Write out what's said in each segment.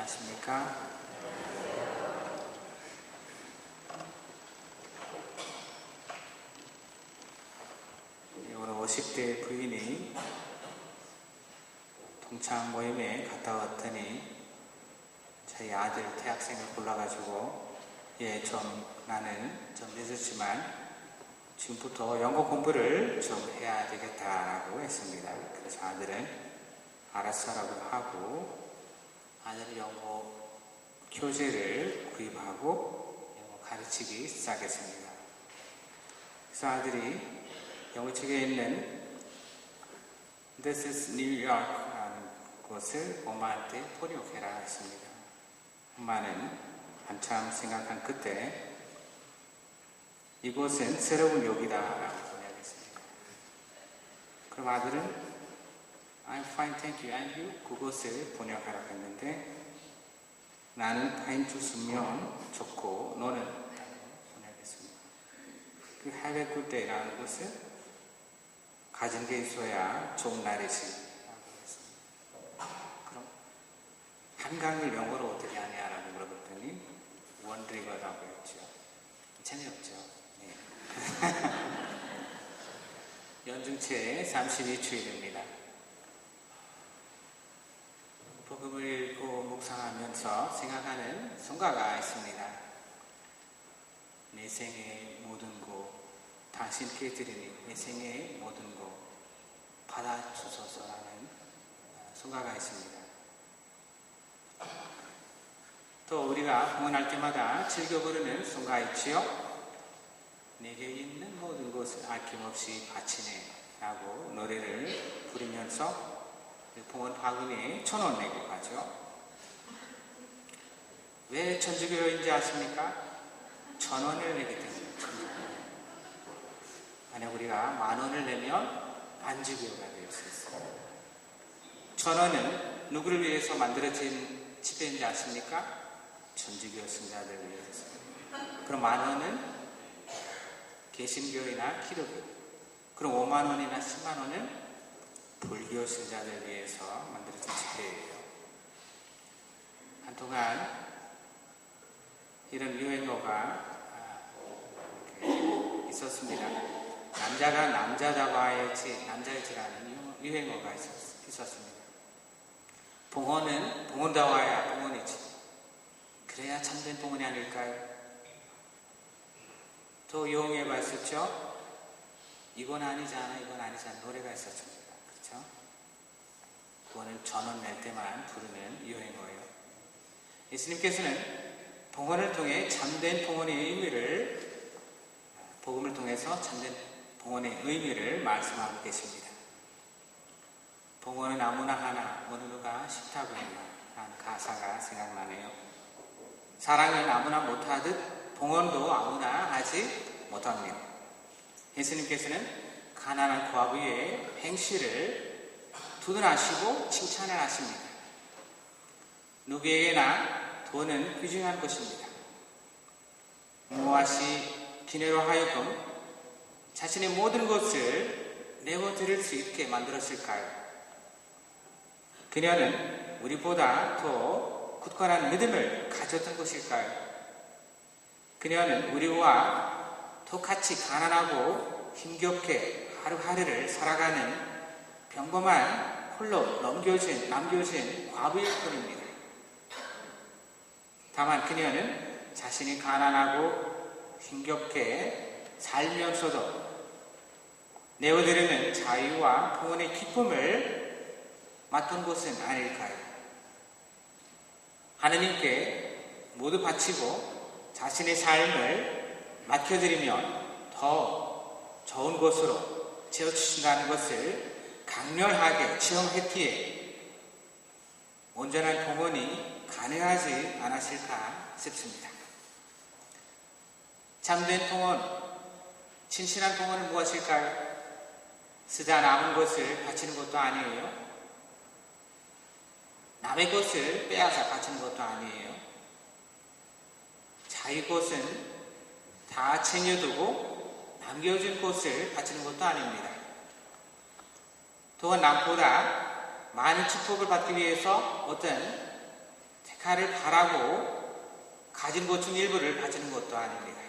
안녕하십니까? 오늘 50대 부인이 동창 모임에 갔다 왔더니 저희 아들 대학생을 골라가지고 나는 좀 늦었지만 지금부터 영어 공부를 좀 해야 되겠다고 했습니다. 그래서 아들은 알았어라고 하고 아들 영어 교재를 구입하고 영어 가르치기 시작했습니다. 그래서 아들이 영어 책에 있는 This is New York라는 곳을 엄마한테 번역해라 했습니다. 엄마는 한참 생각한 끝에 이곳은 새로운 역이다 라고 번역했습니다. 그럼 아들은 I'm fine, thank you, and you? 그곳을 번역하라고 했는데 나는 파인 주스면 좋고 너는? 번역했습니다. 그 Have a good day라는 것은 가진 게 있어야 좋은 날이지 라고 했습니다. 그럼 한강을 영어로 어떻게 하냐라고 물어봤더니 원리거라고 했죠. 재미없죠. 네. 연중체 32주일입니다. 복음을 읽고 묵상하면서 생각하는 성가가 있습니다. 내 생의 모든 것 당신께 드리니 내 생의 모든 것 받아주소서라는 성가가 있습니다. 또 우리가 공연할 때마다 즐겨 부르는 성가 있지요. 내게 있는 모든 것을 아낌없이 바치네 라고 노래를 부르면서 봉헌 바구니에 1,000원 내고 가죠. 왜 천주교인지 아십니까? 1,000원을 내기 때문에. 만약 우리가 10,000원을 내면 안주교가 될 수 있어요. 1,000원은 누구를 위해서 만들어진 지폐인지 아십니까? 천주교 신자들을 위해서. 그럼 10,000원은 개신교이나 기독교. 그럼 50,000원이나 100,000원은 불교 신자들 위해서 만들어진 지폐예요. 한동안 이런 유행어가 있었습니다. 남자가 남자다고 하여지 남자이지라는 유행어가 있었습니다. 봉헌은 봉헌다고 해야 봉헌이지. 그래야 참된 봉헌이 아닐까요? 또 유행어가 있었죠. 이건 아니잖아, 이건 아니잖아 노래가 있었습니다. 그렇죠? 그거는 1,000원 낼 때만 부르는 유행어예요. 예수님께서는 봉헌을 통해 참된 봉헌의 의미를 복음을 통해서 참된 봉헌의 의미를 말씀하고 계십니다. 봉헌은 아무나 하나 어느 누가 싫다고 했나 하는 가사가 생각나네요. 사랑은 아무나 못하듯 봉헌도 아무나 하지 못합니다. 예수님께서는 가난한 과부의 행실을 두둔하시고 칭찬을 하십니다. 누구에게나 돈은 귀중한 것입니다. 무엇이 기내로 하여금 자신의 모든 것을 내어드릴 수 있게 만들었을까요? 그녀는 우리보다 더 굳건한 믿음을 가졌던 것일까요? 그녀는 우리와 똑같이 가난하고 힘겹게 하루하루를 살아가는 평범한 홀로 남겨진 과부일 뿐입니다. 다만 그녀는 자신이 가난하고 힘겹게 살면서도 내어드리는 자유와 봉헌의 기쁨을 맛본 것은 아닐까요? 하느님께 모두 바치고 자신의 삶을 맡겨드리면 더 좋은 것으로 채워주신다는 것을 강렬하게 체험했기에 온전한 봉헌이 가능하지 않았을까 싶습니다. 참된 봉헌, 진실한 봉헌은 무엇일까요? 쓰다 남은 것을 바치는 것도 아니에요. 남의 것을 빼앗아 바치는 것도 아니에요. 자기 것은 다 챙겨두고 남겨진 것을 바치는 것도 아닙니다. 또한 남보다 많은 축복을 받기 위해서 어떤 대가를 바라고 가진 것 중 일부를 바치는 것도 아닙니다.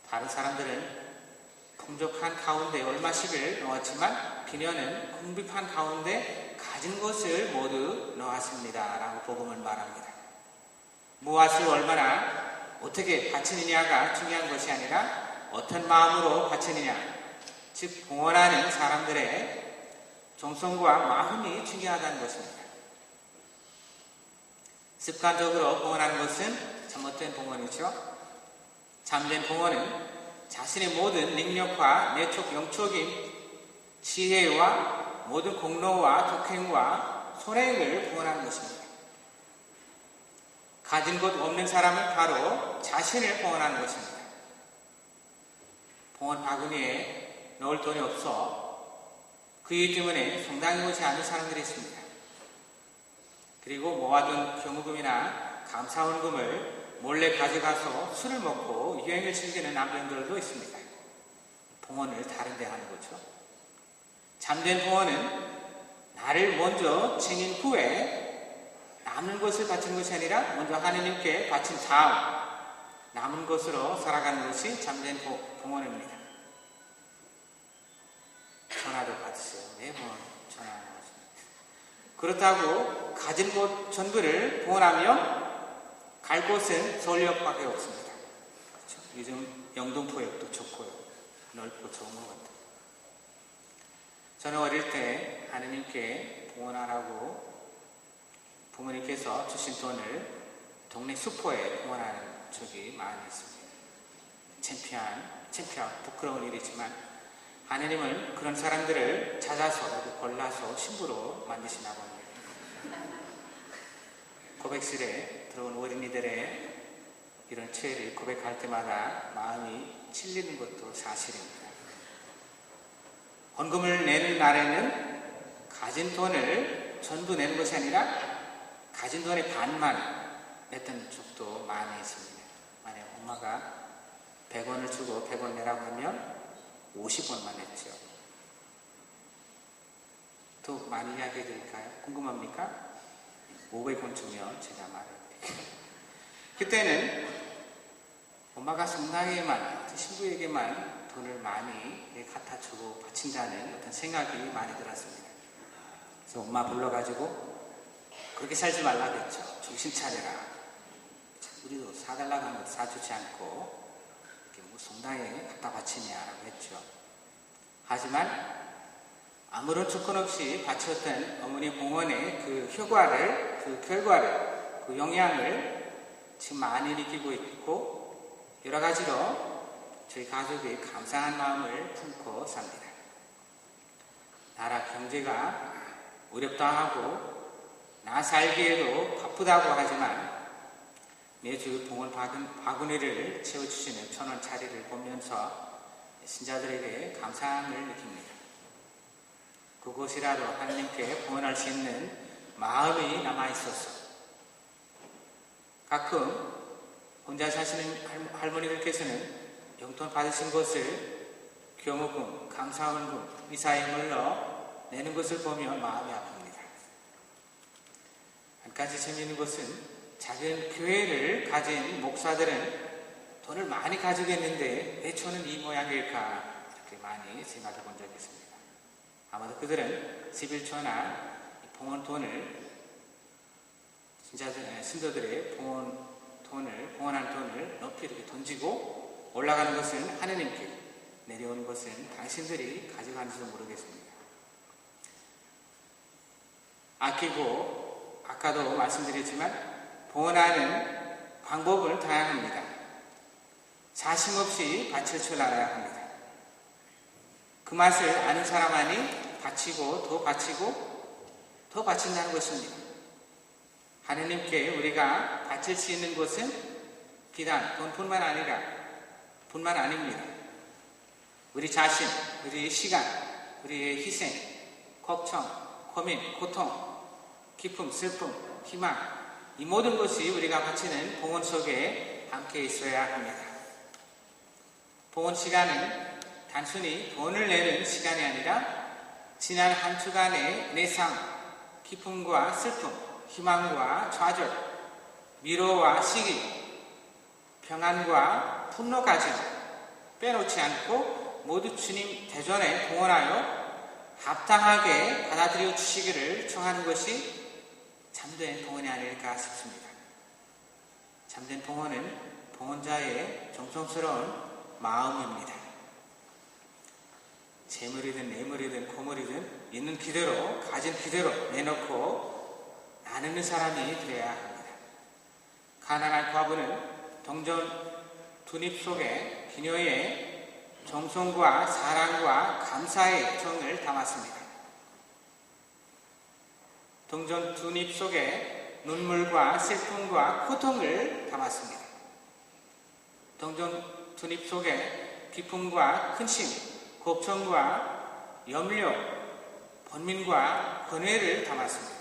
다른 사람들은 풍족한 가운데 얼마씩을 넣었지만 그녀는 궁핍한 가운데 가진 것을 모두 넣었습니다. 라고 복음을 말합니다. 무엇을 얼마나 어떻게 바치느냐가 중요한 것이 아니라 어떤 마음으로 바치느냐, 즉 봉헌하는 사람들의 정성과 마음이 중요하다는 것입니다. 습관적으로 봉헌하는 것은 잘못된 봉헌이죠. 참된 봉헌은 자신의 모든 능력과 내적 영적인 지혜와 모든 공로와 독행과 손행을 봉헌하는 것입니다. 가진 것 없는 사람은 바로 자신을 봉헌하는 것입니다. 봉헌 바구니에 넣을 돈이 없어 그 이유 때문에 성당에 오지 않는 사람들이 있습니다. 그리고 모아둔 경우금이나 감사원금을 몰래 가져가서 술을 먹고 유행을 즐기는 남편들도 있습니다. 봉헌을 다른 데 하는 거죠. 참된 봉헌은 나를 먼저 챙긴 후에 남는 것을 바치는 것이 아니라 먼저 하느님께 바친 다음 남은 것으로 살아가는 것이 참된 봉헌입니다. 전화도 받으세요. 매번 전화하는 것입니다. 그렇다고 가진 것 전부를 봉헌하며 갈 곳은 서울역밖에 없습니다. 그렇죠? 요즘 영등포역도 좋고요. 넓고 좋은 것 같아요. 저는 어릴 때 하느님께 봉헌하라고 부모님께서 주신 돈을 동네 슈퍼에 봉헌하는 적이 많이 있습니다. 창피한 부끄러운 일이지만 하느님은 그런 사람들을 찾아서 골라서 신부로 만드시나 봅니다. 고백실에 들어온 어린이들의 이런 죄를 고백할 때마다 마음이 찔리는 것도 사실입니다. 헌금을 내는 날에는 가진 돈을 전부 내는 것이 아니라 가진 돈의 반만 냈던 적도 많이 있습니다. 만약 엄마가 100원을 주고 100원 내라고 하면 50원만 냈죠. 더 많이 이야기해 드릴까요? 궁금합니까? 500원 주면 제가 말해드릴게요. 그때는 엄마가 성당에만, 신부에게만 돈을 많이 갖다 주고 바친다는 어떤 생각이 많이 들었습니다. 그래서 엄마 불러가지고 그렇게 살지 말라고 했죠. 정신 차려라. 우리도 사달라고 하면 사주지 않고 이렇게 뭐 성당에 갖다 바치냐라고 했죠. 하지만 아무런 조건 없이 바쳤던 어머니 봉헌의 그 효과를, 그 결과를, 그 영향을 지금 많이 느끼고 있고 여러 가지로 저희 가족이 감사한 마음을 품고 삽니다. 나라 경제가 어렵다 하고 나 살기에도 바쁘다고 하지만 매주 봉헌 바구니를 채워주시는 1,000원짜리를 보면서 신자들에게 감사함을 느낍니다. 그곳이라도 하나님께 봉헌할 수 있는 마음이 남아있어서 가끔 혼자 사시는 할머니들께서는 용돈 받으신 것을 교무금, 감사원금, 미사임을로 내는 것을 보며 마음이 아픕니다. 한 가지 재미있는 것은 작은 교회를 가진 목사들은 돈을 많이 가지고 있는데 왜 저는 이 모양일까 이렇게 많이 생각해 본 적이 있습니다. 아마도 그들은 11조나 봉헌 돈을 신도들의 봉헌한 돈을 높이 이렇게 던지고 올라가는 것은 하느님께, 내려오는 것은 당신들이 가져가는지도 모르겠습니다. 아끼고 아까도 말씀드렸지만 봉헌하는 방법은 다양합니다. 자심 없이 바칠 줄 알아야 합니다. 그 맛을 아는 사람만이 바치고 더 바치고 더 바친다는 것입니다. 하느님께 우리가 바칠 수 있는 것은 비단 돈뿐만 아닙니다. 우리 자신, 우리의 시간, 우리의 희생, 걱정, 고민, 고통, 기쁨, 슬픔, 희망, 이 모든 것이 우리가 바치는 봉헌 속에 함께 있어야 합니다. 봉헌 시간은 단순히 돈을 내는 시간이 아니라 지난 한 주간의 내 삶, 기쁨과 슬픔, 희망과 좌절, 미로와 시기, 평안과 분노까지 빼놓지 않고 모두 주님 대전에 봉헌하여 합당하게 받아들여 주시기를 청하는 것이 참된 봉헌이 아닐까 싶습니다. 참된 봉헌은 봉헌자의 정성스러운 마음입니다. 재물이든 뇌물이든 고물이든 있는 그대로 가진 그대로 내놓고 나누는 사람이 되어야 합니다. 가난한 과부는 동전 두립 속에 그녀의 정성과 사랑과 감사의 정을 담았습니다. 동전 두립 속에 눈물과 슬픔과 고통을 담았습니다. 동전 두립 속에 기쁨과 근심, 걱정과 염려, 번민과 권회를 담았습니다.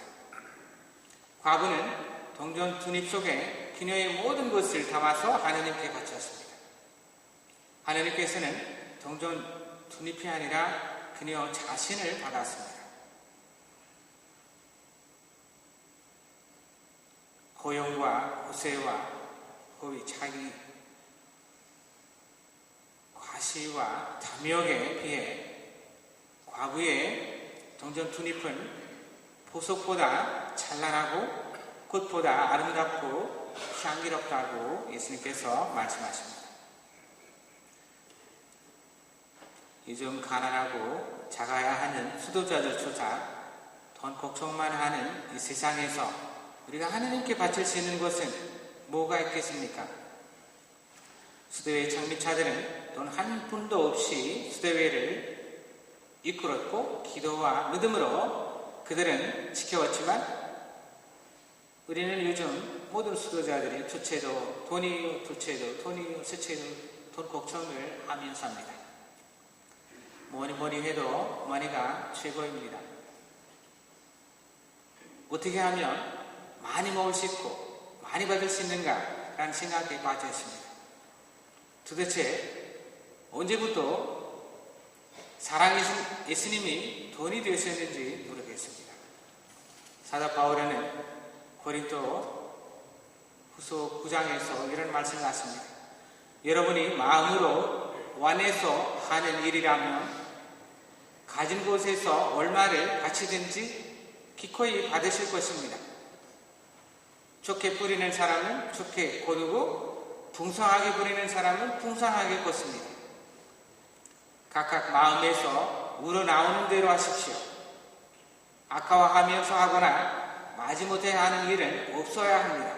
과부는 동전 두립 속에 그녀의 모든 것을 담아서 하느님께 바쳤습니다. 하느님께서는 동전 두립이 아니라 그녀 자신을 받았습니다. 고용과 고세와 호의 차기, 과시와 탐욕에 비해 과부의 동전 두립은 보석보다 찬란하고 꽃보다 아름답고 향기롭다고 예수님께서 말씀하십니다. 요즘 가난하고 작아야 하는 수도자들조차 돈 걱정만 하는 이 세상에서 우리가 하느님께 바칠 수 있는 것은 뭐가 있겠습니까? 수대회 창립자들은 돈 한 푼도 없이 수대회를 이끌었고 기도와 믿음으로 그들은 지켜왔지만 우리는 요즘 모든 수도자들이 둘째도 돈이요 둘째도 돈이요 셋째도 돈 걱정을 하면서 합니다. 뭐니 해도 머니가 최고입니다. 어떻게 하면 많이 먹을 수 있고 많이 받을 수 있는가 라는 생각에 빠져 있습니다. 도대체 언제부터 사랑하신 예수님이 돈이 되셨는지 모르겠습니다. 사도 바울은 고린도 후서 9장에서 이런 말씀을 하십니다. 여러분이 마음으로 원해서 하는 일이라면 가진 곳에서 얼마를 바치든지 기꺼이 받으실 것입니다. 좋게 뿌리는 사람은 좋게 거두고 풍성하게 부리는 사람은 풍성하게 걷습니다. 각각 마음에서 우러나오는 대로 하십시오. 아까워하면서 하거나 마지못해 하는 일은 없어야 합니다.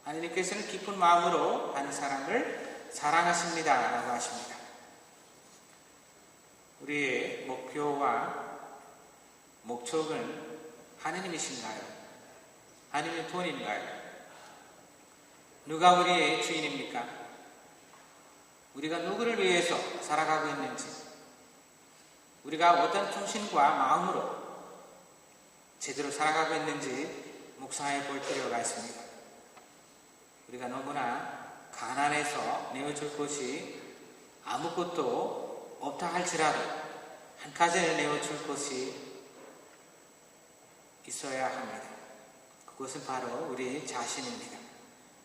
하느님께서는 깊은 마음으로 하는 사람을 사랑하십니다 라고 하십니다. 우리의 목표와 목적은 하느님이신가요? 아니면 돈인가요? 누가 우리의 주인입니까? 우리가 누구를 위해서 살아가고 있는지, 우리가 어떤 정신과 마음으로 제대로 살아가고 있는지 묵상해 볼 필요가 있습니다. 우리가 너무나 가난해서 내어줄 것이 아무것도 없다 할지라도 한 가지는 내어줄 것이 있어야 합니다. 그것은 바로 우리 자신입니다.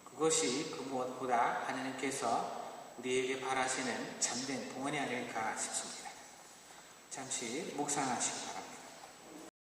그것이 그 무엇보다 하나님께서 우리에게 바라시는 참된 봉헌이 아닐까 싶습니다. 잠시 묵상하시기 바랍니다.